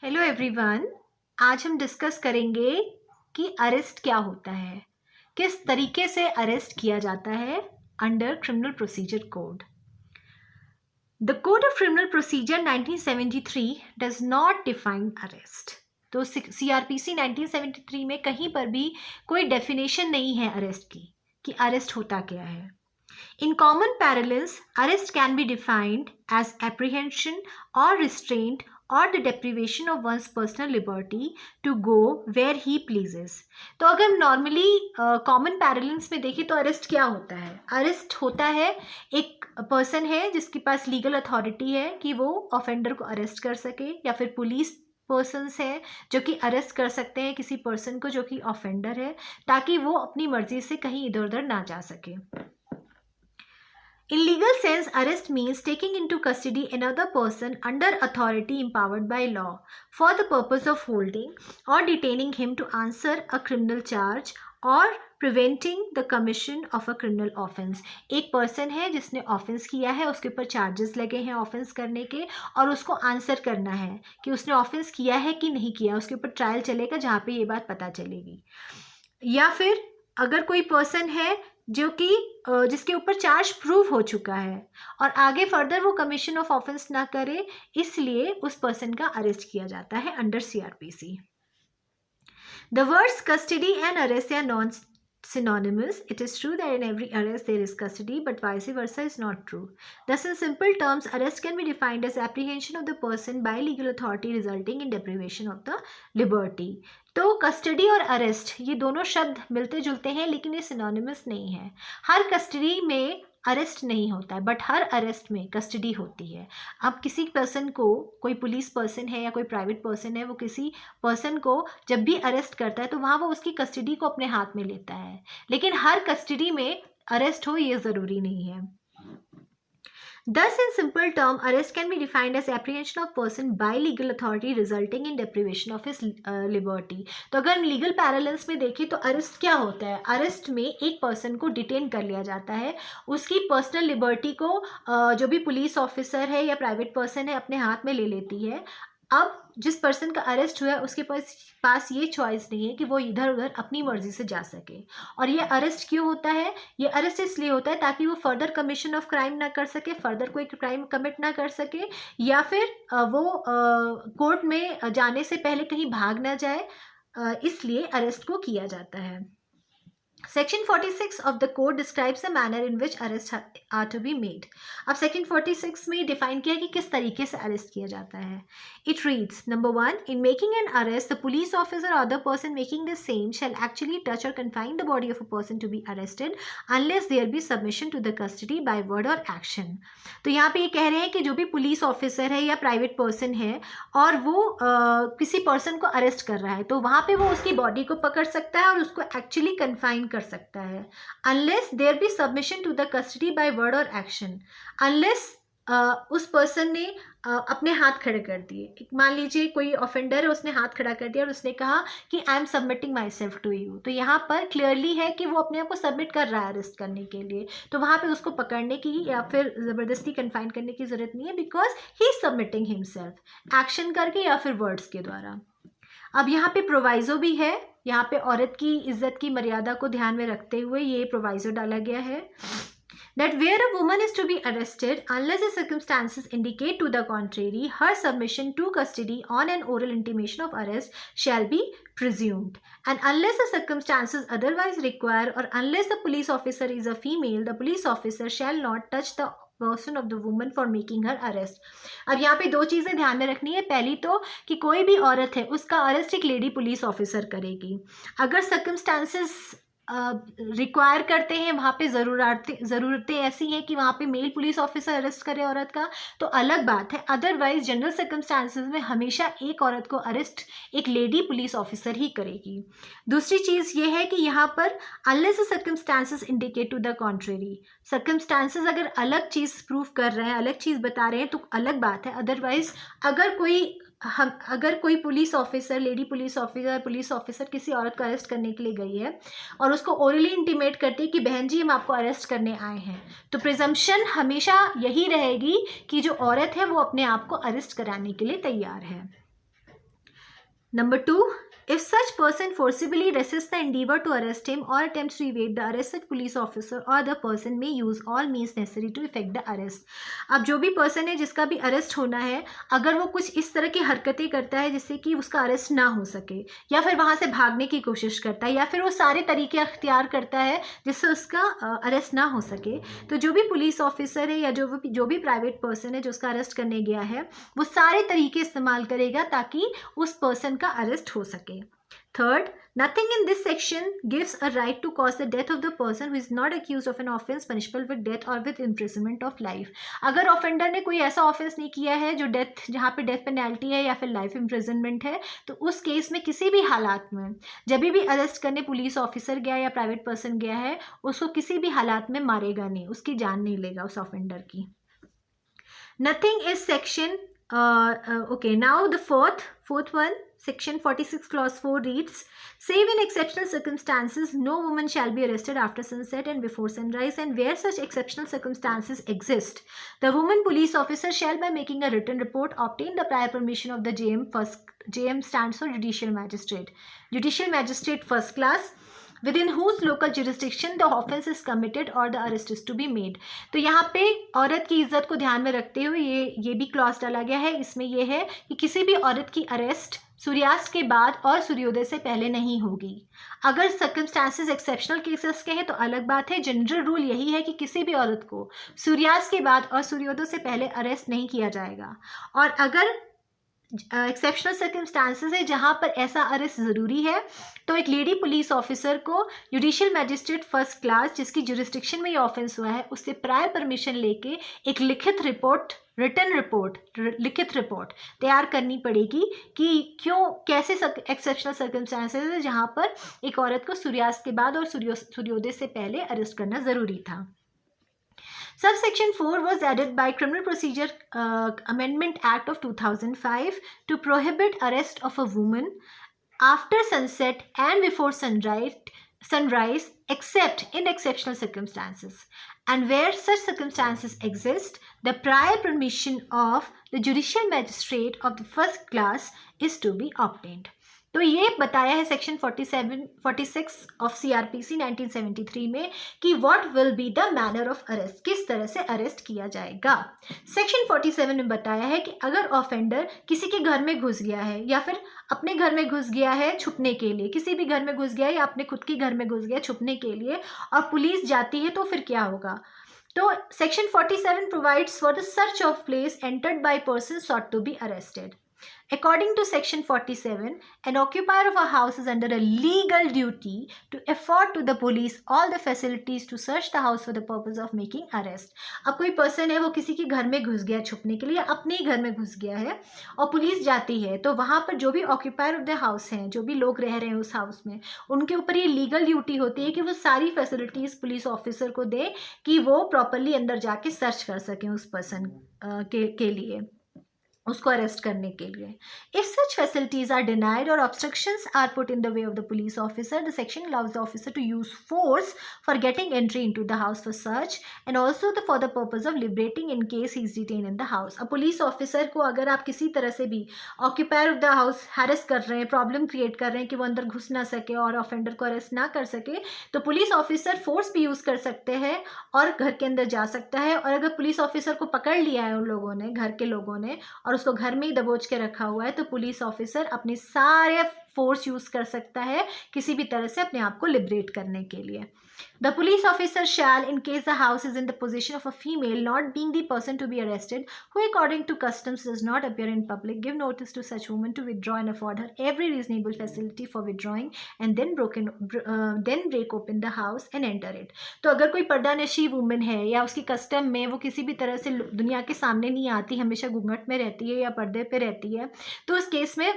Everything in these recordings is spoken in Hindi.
Hello everyone. आज हम डिस्कस करेंगे कि अरेस्ट क्या होता है, किस तरीके से अरेस्ट किया जाता है under criminal procedure code. The code of criminal procedure 1973 does not define arrest. तो सीआरपीसी 1973 में कहीं पर भी कोई डेफिनेशन नहीं है अरेस्ट की कि अरेस्ट होता क्या है। In common parlance, arrest can be defined as apprehension or restraint or the deprivation of one's personal liberty to go where he pleases. तो अगर नॉर्मली कॉमन पैरेलेंस में देखें तो अरेस्ट क्या होता है? अरेस्ट होता है एक पर्सन है जिसके पास लीगल अथॉरिटी है कि वो ऑफेंडर को अरेस्ट कर सके, या फिर पुलिस पर्सन्स हैं जो कि अरेस्ट कर सकते हैं किसी पर्सन को जो कि ऑफेंडर है, ताकि वो अपनी मर्जी से कहीं इधर उधर ना जा सके। In legal sense, arrest means taking into custody another person under authority empowered by law for the purpose of holding or detaining him to answer a criminal charge or preventing the commission of a criminal offense. एक पर्सन है जिसने ऑफेंस किया है, उसके ऊपर चार्जेस लगे हैं ऑफेंस करने के, और उसको आंसर करना है कि उसने ऑफेंस किया है कि नहीं किया। उसके ऊपर ट्रायल चलेगा जहाँ पे ये बात पता चलेगी। या फिर अगर कोई पर्सन है जो कि जिसके ऊपर चार्ज प्रूव हो चुका है और आगे फर्दर वो कमीशन ऑफ ऑफेंस ना करे, इसलिए उस पर्सन का अरेस्ट किया जाता है under CrPC. The words custody and arrest are non-synonymous. It is true that in every arrest there is custody, but vice versa is not true. Thus, in simple terms, arrest can be defined as apprehension of the person by legal authority resulting in deprivation of the liberty. तो कस्टडी और अरेस्ट ये दोनों शब्द मिलते जुलते हैं, लेकिन ये सिनोनिमस नहीं है। हर कस्टडी में अरेस्ट नहीं होता है, बट हर अरेस्ट में कस्टडी होती है। अब किसी पर्सन को, कोई पुलिस पर्सन है या कोई प्राइवेट पर्सन है, वो किसी पर्सन को जब भी अरेस्ट करता है तो वहाँ वो उसकी कस्टडी को अपने हाथ में लेता है, लेकिन हर कस्टडी में अरेस्ट हो ये ज़रूरी नहीं है। Thus, in simple term, arrest can be defined as apprehension of person by legal authority resulting in deprivation of his liberty. तो अगर हम लीगल पैरेलेंस में देखें तो अरेस्ट क्या होता है? अरेस्ट में एक पर्सन को डिटेन कर लिया जाता है, उसकी पर्सनल लिबर्टी को जो भी पुलिस ऑफिसर है या प्राइवेट पर्सन है अपने हाथ में ले लेती है। अब जिस पर्सन का अरेस्ट हुआ है उसके पास ये चॉइस नहीं है कि वो इधर उधर अपनी मर्जी से जा सके। और ये अरेस्ट क्यों होता है? ये अरेस्ट इसलिए होता है ताकि वो फर्दर कमीशन ऑफ क्राइम ना कर सके, फर्दर कोई क्राइम कमिट ना कर सके, या फिर वो कोर्ट में जाने से पहले कहीं भाग ना जाए, इसलिए अरेस्ट को किया जाता है। Section 46 of the code describes the manner in which arrests are to be made. अब Section 46 में डिफाइन किया कि किस तरीके से अरेस्ट किया जाता है। It reads, number 1, in making an arrest, the police officer or other person making the same shall actually touch or confine the body of a person to be arrested unless there be submission to the custody by word or action. तो यहाँ पे ये कह रहे हैं कि जो भी पुलिस ऑफिसर है या प्राइवेट पर्सन है और वो किसी पर्सन को अरेस्ट कर रहा है, तो वहाँ पे वो उसकी बॉडी को पकड़ सकता है और उसको एक्चुअली कन्फाइन कर सकता है, unless there be submission to the custody by word or action. Unless उस पर्सन ने अपने हाथ खड़े कर दिए। मान लीजिए कोई ऑफेंडर है, उसने हाथ खड़ा कर दिया और उसने कहा कि I am submitting myself to you, तो यहाँ पर क्लियरली है कि वो अपने आप को सबमिट कर रहा है अरेस्ट करने के लिए, तो वहाँ पे उसको पकड़ने की या फिर ज़बरदस्ती कन्फाइन करने की ज़रूरत नहीं है, because he is submitting himself, action करके या फिर वर्ड्स के द्वारा। अब यहाँ पे प्रोवाइज़ो भी है, यहाँ पे औरत की इज्जत की मर्यादा को ध्यान में रखते हुए ये प्रोवाइज़ो डाला गया है that where a woman is to be arrested unless the circumstances indicate to the contrary, her submission to custody on an oral intimation of arrest shall be presumed, and unless the circumstances otherwise require or unless the police officer is a female, the police officer shall not touch the person of the woman for making her arrest. अब यहाँ पे दो चीज़ें ध्यान में रखनी है। पहली तो कि कोई भी औरत है उसका अरेस्ट एक लेडी पुलिस ऑफिसर करेगी। अगर सर्कमस्टांसेस रिक्वायर करते हैं, वहाँ पे ज़रूरतें ऐसी हैं कि वहाँ पे मेल पुलिस ऑफिसर अरेस्ट करे औरत का, तो अलग बात है। अदरवाइज जनरल सर्कमस्टांसेस में हमेशा एक औरत को अरेस्ट एक लेडी पुलिस ऑफिसर ही करेगी। दूसरी चीज़ ये है कि यहाँ पर unless the circumstances indicate to the contrary, circumstances अगर अलग चीज़ प्रूव कर रहे हैं, अलग चीज़ बता रहे हैं तो अलग बात है। अदरवाइज अगर कोई police officer, lady police officer किसी औरत को अरेस्ट करने के लिए गई है और उसको ओरली इंटीमेट करती है कि बहन जी हम आपको अरेस्ट करने आए हैं, तो प्रिजम्पशन हमेशा यही रहेगी कि जो औरत है वो अपने आप को अरेस्ट कराने के लिए तैयार है। Number 2, if such person forcibly resists the endeavor to arrest him or attempts to evade the arrest, such police officer or the person may use all means necessary to effect the arrest. अब जो भी पर्सन है जिसका भी अरेस्ट होना है, अगर वो कुछ इस तरह की हरकतें करता है जिससे कि उसका अरेस्ट ना हो सके, या फिर वहाँ से भागने की कोशिश करता है, या फिर वो सारे तरीके अख्तियार करता है जिससे उसका अरेस्ट ना हो सके, तो जो भी पुलिस ऑफिसर है या जो भी प्राइवेट पर्सन है जो उसका अरेस्ट करने गया है, वो सारे तरीके इस्तेमाल करेगा ताकि उस पर्सन का अरेस्ट हो सके. Third, nothing in this section gives a right to cause the death of the person who is not accused of an offence punishable with death or with imprisonment of life. अगर ऑफेंडर ने कोई ऐसा ऑफेंस नहीं किया है जो डेथ, जहाँ पे डेथ पेनल्टी है या फिर लाइफ इम्प्रिजनमेंट है, तो उस केस में किसी भी हालात में जब भी अरेस्ट करने पुलिस ऑफिसर गया या प्राइवेट पर्सन गया है, उसको किसी भी हालात में मारेगा नहीं, उसकी जान नहीं लेगा उस ऑफेंडर की. Nothing is section okay, now the fourth one, section 46 clause 4 reads, save in exceptional circumstances no woman shall be arrested after sunset and before sunrise, and where such exceptional circumstances exist, the woman police officer shall, by making a written report, obtain the prior permission of the JM stands for judicial magistrate first class, within whose local jurisdiction the offence is committed or the arrest is to be made. तो यहाँ पे औरत की इज्जत को ध्यान में रखते हुए ये भी क्लॉज डाला गया है. इसमें ये है कि किसी भी औरत की अरेस्ट सूर्यास्त के बाद और सूर्योदय से पहले नहीं होगी. अगर सर्कमस्टांसेस एक्सेप्शनल केसेस के हैं तो अलग बात है. जनरल रूल यही है कि किसी भी औरत को सूर्यास्त के बाद और सूर्योदय से पहले अरेस्ट नहीं किया जाएगा. और अगर एक्सेप्शनल सर्कमस्टांसेस है जहाँ पर ऐसा अरेस्ट ज़रूरी है, तो एक लेडी पुलिस ऑफिसर को जुडिशियल मैजिस्ट्रेट फर्स्ट क्लास जिसकी जुरिस्डिक्शन में ये ऑफेंस हुआ है उससे प्रायर परमिशन लेके एक लिखित रिपोर्ट तैयार करनी पड़ेगी कि कैसे एक्सेप्शनल सर्कमस्टांसेस है जहाँ पर एक औरत को सूर्यास्त के बाद और सूर्योदय से पहले अरेस्ट करना ज़रूरी था. Subsection 4 was added by Criminal Procedure Amendment Act of 2005 to prohibit arrest of a woman after sunset and before sunrise except in exceptional circumstances. And where such circumstances exist, the prior permission of the judicial magistrate of the first class is to be obtained. तो ये बताया है सेक्शन 46 ऑफ CRPC 1973 में कि what will be the manner of arrest, किस तरह से अरेस्ट किया जाएगा. सेक्शन 47 में बताया है कि अगर ऑफेंडर किसी के घर में घुस गया है या फिर अपने घर में घुस गया है छुपने के लिए, किसी भी घर में घुस गया है या अपने खुद के घर में घुस गया छुपने के लिए और पुलिस जाती है तो फिर क्या होगा. तो section 47 provides for the search of place entered by person sought to be arrested. According to section 47, an occupier of a house is under a legal duty to afford to the police all the facilities to search the house for the purpose of making arrest. अब कोई पर्सन है वो किसी के घर में घुस गया छुपने के लिए, अपने ही घर में घुस गया है और पुलिस जाती है, तो वहाँ पर जो भी ऑक्यूपायर ऑफ द हाउस हैं, जो भी लोग रह रहे हैं उस हाउस में, उनके ऊपर ये लीगल ड्यूटी होती है कि वो सारी फैसिलिटीज़ पुलिस ऑफिसर को दें कि वो प्रॉपरली अंदर जाके सर्च कर सकें उस पर्सन के लिए, उसको अरेस्ट करने के लिए. If such facilities are denied और obstructions are put in the way of the police officer, the section allows the officer to use force for getting entry into the house for search and also for the purpose of liberating in case he is detain in the house. अब पुलिस ऑफिसर को अगर आप किसी तरह से भी occupier of the house harass कर रहे हैं, प्रॉब्लम क्रिएट कर रहे हैं कि वो अंदर घुस ना सके और ऑफेंडर को अरेस्ट ना कर सके, तो पुलिस ऑफिसर फोर्स भी यूज़ कर सकते हैं और घर के अंदर जा सकता है. और अगर पुलिस ऑफिसर को पकड़ लिया है उन लोगों ने, घर के लोगों ने, और उसको घर में ही दबोच के रखा हुआ है, तो पुलिस ऑफिसर अपने सारे फोर्स यूज कर सकता है किसी भी तरह से अपने आप को लिबरेट करने के लिए. The police officer shall, in case the house is in the possession of a female not being the person to be arrested, who according to customs does not appear in public, give notice to such woman to withdraw and afford her every reasonable facility for withdrawing, and then break open the house and enter it. तो अगर कोई पर्दानशी वुमेन है या उसकी कस्टम में वो किसी भी तरह से दुनिया के सामने नहीं आती, हमेशा घूंघट में रहती है या पर्दे पे रहती है, तो उस केस में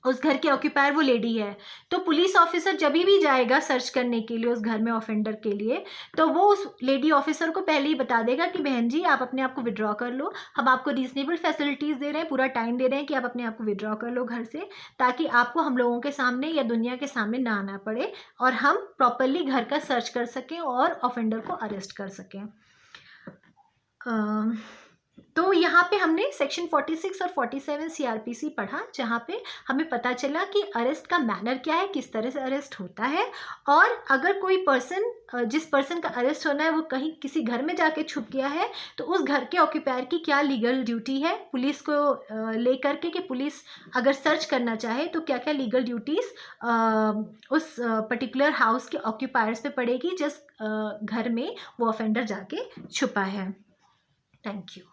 उस घर के ऑक्यूपायर वो लेडी है, तो पुलिस ऑफिसर जब भी जाएगा सर्च करने के लिए उस घर में ऑफेंडर के लिए, तो वो उस लेडी ऑफिसर को पहले ही बता देगा कि बहन जी आप अपने आप को विड्रॉ कर लो, हम आपको रीजनेबल फैसिलिटीज़ दे रहे हैं, पूरा टाइम दे रहे हैं कि आप अपने आप को विड्रॉ कर लो घर से, ताकि आपको हम लोगों के सामने या दुनिया के सामने ना आना पड़े और हम प्रॉपरली घर का सर्च कर सकें और ऑफेंडर को अरेस्ट कर सकें. तो यहाँ पे हमने सेक्शन 46 और 47 सीआरपीसी पढ़ा, जहाँ पे हमें पता चला कि अरेस्ट का मैनर क्या है, किस तरह से अरेस्ट होता है, और अगर कोई पर्सन, जिस पर्सन का अरेस्ट होना है वो कहीं किसी घर में जाके छुप गया है, तो उस घर के ऑक्यूपायर की क्या लीगल ड्यूटी है पुलिस को लेकर के, कि पुलिस अगर सर्च करना चाहे तो क्या क्या लीगल ड्यूटीज़ उस पर्टिकुलर हाउस के ऑक्यूपायर्स पे पड़ेगी जिस घर में वो ऑफेंडर जाके छुपा है। Thank you.